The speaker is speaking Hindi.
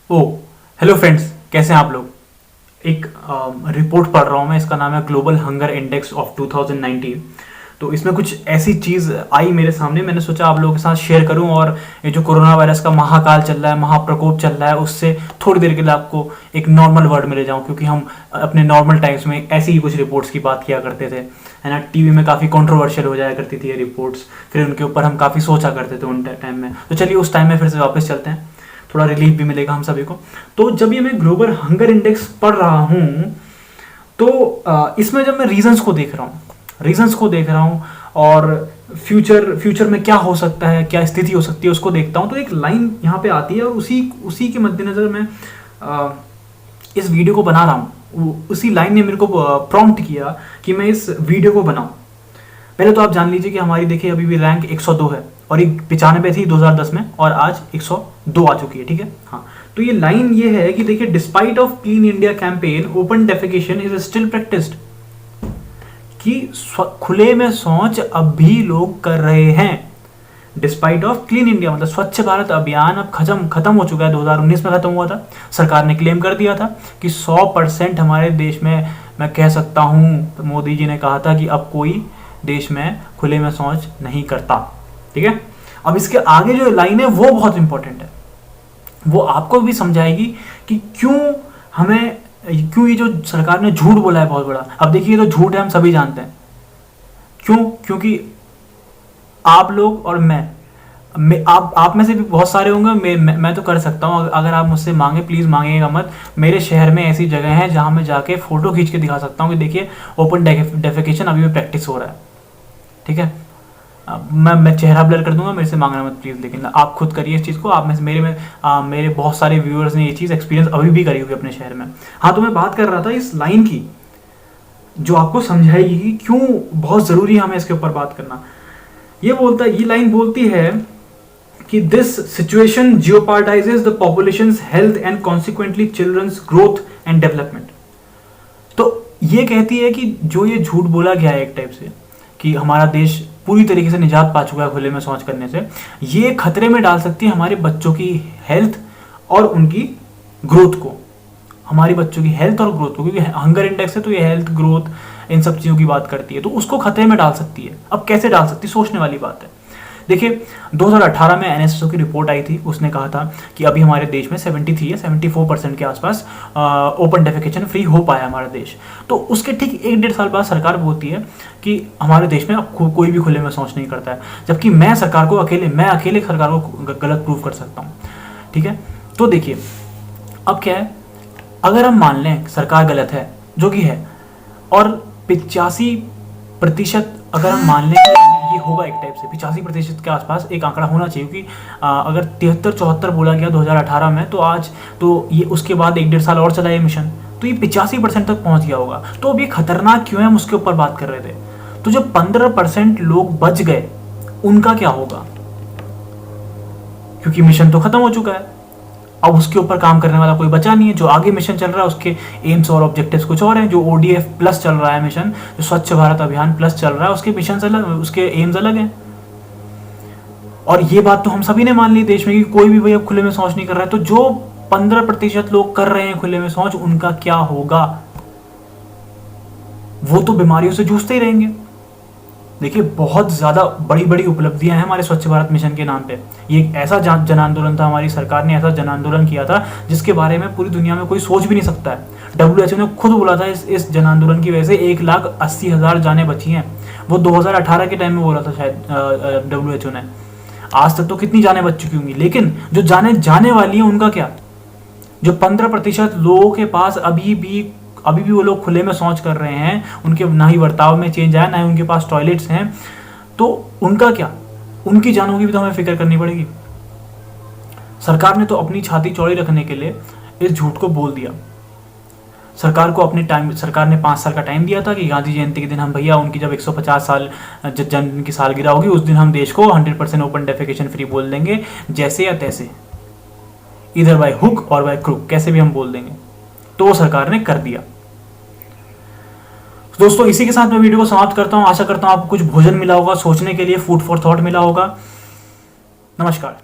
ओ हेलो फ्रेंड्स, कैसे हैं आप लोग। एक रिपोर्ट पढ़ रहा हूँ मैं, इसका नाम है ग्लोबल हंगर इंडेक्स ऑफ 2019। तो इसमें कुछ ऐसी चीज़ आई मेरे सामने, मैंने सोचा आप लोगों के साथ शेयर करूं। और ये जो कोरोना वायरस का महाकाल चल रहा है, महाप्रकोप चल रहा है, उससे थोड़ी देर के लिए आपको एक नॉर्मल वर्ड में ले जाऊं, क्योंकि हम अपने नॉर्मल टाइम्स में ऐसी ही कुछ रिपोर्ट्स की बात किया करते थे, है ना। टीवी में काफ़ी कंट्रोवर्शियल हो जाया करती थी ये रिपोर्ट्स, फिर उनके ऊपर हम काफ़ी सोचा करते थे उन टाइम में। तो चलिए उस टाइम में फिर से वापस चलते हैं, थोड़ा रिलीफ भी मिलेगा हम सभी को। तो जब ये मैं ग्लोबल हंगर इंडेक्स पढ़ रहा हूँ, तो इसमें जब मैं रीजंस को देख रहा हूँ और फ्यूचर में क्या हो सकता है, क्या स्थिति हो सकती है, उसको देखता हूँ, तो एक लाइन यहाँ पे आती है और उसी के मद्देनजर मैं इस वीडियो को बना रहा हूँ। उसी लाइन ने मेरे को प्रॉम्प्ट किया कि मैं इस वीडियो को बनाऊँ। पहले तो आप जान लीजिए कि हमारी देखिए अभी भी रैंक 102 है, और एक 95 थी 2010 में, और आज 102 आ चुकी है, ठीक है। हाँ, तो ये लाइन ये है कि देखिए, despite of clean India campaign open defecation is still practised, कि खुले में शौच अब भी लोग कर रहे हैं। डिस्पाइट ऑफ क्लीन इंडिया मतलब स्वच्छ भारत अभियान अब खत्म हो चुका है, 2019 में खत्म हुआ था। सरकार ने क्लेम कर दिया था कि 100% हमारे देश में, मैं कह सकता हूँ मोदी जी ने कहा था कि अब कोई देश में खुले में शौच नहीं करता, ठीक है। अब इसके आगे जो लाइन है वो बहुत इंपॉर्टेंट है, वो आपको भी समझाएगी कि क्यों ये जो सरकार ने झूठ बोला है बहुत बड़ा। अब देखिए, ये तो झूठ है, हम सभी जानते हैं क्यों। क्योंकि आप लोग और आप में से भी बहुत सारे होंगे, मैं तो कर सकता हूँ। अगर आप मुझसे मांगे, प्लीज़ मांगिएगा मत। मेरे शहर में ऐसी जगह है जहाँ मैं जाके फ़ोटो खींच के दिखा सकता हूँ कि देखिए ओपन डेफिकेशन अभी भी प्रैक्टिस हो रहा है, ठीक है। मैं चेहरा ब्लर कर दूंगा, मेरे से मांगना मत प्लीज़, लेकिन आप खुद करिए इस चीज़ को। आप में से मेरे बहुत सारे व्यूअर्स ने ये चीज़ एक्सपीरियंस अभी भी करी हुई अपने शहर में। हाँ, तो मैं बात कर रहा था इस लाइन की, जो आपको समझाएगी कि क्यों बहुत ज़रूरी है हमें इसके ऊपर बात करना। ये लाइन बोलती है कि this situation jeopardizes the population's health and consequently children's growth and development. तो ये कहती है कि जो ये झूठ बोला गया है एक टाइप से कि हमारा देश पूरी तरीके से निजात पा चुका है खुले में शौच करने से, ये खतरे में डाल सकती है हमारे बच्चों की हेल्थ और उनकी ग्रोथ को, हमारी बच्चों की हेल्थ और ग्रोथ को, क्योंकि हंगर इंडेक्स है तो ये हेल्थ, ग्रोथ, इन सब चीज़ों की बात करती है, तो उसको खतरे में डाल सकती है। अब कैसे डाल सकती है, सोचने वाली बात है। देखिए, 2018 में एनएसएसओ की रिपोर्ट आई थी, उसने कहा था कि अभी हमारे देश में 73 या 74% के आसपास ओपन डेफिकेशन फ्री हो पाया हमारा देश। तो उसके ठीक 1-1.5 साल बाद सरकार बोलती है कि हमारे देश में अब कोई भी खुले में शौच नहीं करता है, जबकि मैं अकेले सरकार को गलत प्रूव कर सकता हूँ, ठीक है। तो देखिए, अब क्या है, अगर हम मान लें सरकार गलत है, जो कि है, और 85% अगर हम मान लें ये होगा एक टाइप से, 85% के आसपास एक आंकड़ा होना चाहिए, क्योंकि अगर 73-74 बोला गया 2018 में, तो आज तो ये उसके बाद 1-1.5 साल और चला ये मिशन, तो ये 85% तक पहुंच गया होगा। तो अब ये खतरनाक क्यों है, हम उसके ऊपर बात कर रहे थे। तो जो 15% लोग बच गए उनका क्या होगा, क्योंकि मिशन तो खत्म हो चुका है, अब उसके ऊपर काम करने वाला कोई बचा नहीं है। जो आगे मिशन चल रहा है उसके एम्स और ऑब्जेक्टिव्स कुछ और हैं। जो ओडीएफ प्लस चल रहा है मिशन, जो स्वच्छ भारत अभियान प्लस चल रहा है, उसके मिशन अलग, उसके एम्स अलग हैं। और ये बात तो हम सभी ने मान ली देश में कि कोई भी भाई अब खुले में शौच नहीं कर रहा है। तो जो 15% लोग कर रहे हैं खुले में शौच, उनका क्या होगा, वो तो बीमारियों से जूझते ही रहेंगे। देखिए, बहुत ज़्यादा बड़ी उपलब्धियां हैं हमारे स्वच्छ भारत मिशन के नाम पे। ये एक ऐसा जन आंदोलन था, हमारी सरकार ने ऐसा जन आंदोलन किया था जिसके बारे में पूरी दुनिया में कोई सोच भी नहीं सकता है। WHO ने खुद बोला था इस जन आंदोलन की वजह से 1,80,000 जानें बची हैं। वो 2018 के टाइम में बोला था शायद WHO ने। आज तक तो कितनी जानें बच चुकी होंगी, लेकिन जो जाने वाली हैं उनका क्या। जो 15% लोगों के पास अभी भी वो लोग खुले में शौच कर रहे हैं, उनके ना ही बर्ताव में चेंज आया, ना ही उनके पास टॉयलेट्स हैं, तो उनका क्या, उनकी जानों की भी तो हमें फिक्र करनी पड़ेगी। सरकार ने तो अपनी छाती चौड़ी रखने के लिए इस झूठ को बोल दिया। सरकार ने 5 साल का टाइम दिया था कि गांधी जयंती के दिन हम भैया उनकी जब 150 साल जन्म की सालगिरह होगी, उस दिन हम देश को 100% ओपन डेफिकेशन फ्री बोल देंगे, जैसे या तैसे, इधर बाय हुक और बाय क्रुक, कैसे भी हम बोल देंगे। तो वो सरकार ने कर दिया। दोस्तों, इसी के साथ मैं वीडियो को समाप्त करता हूं। आशा करता हूं आपको कुछ भोजन मिला होगा, सोचने के लिए फूड फॉर थॉट मिला होगा। नमस्कार।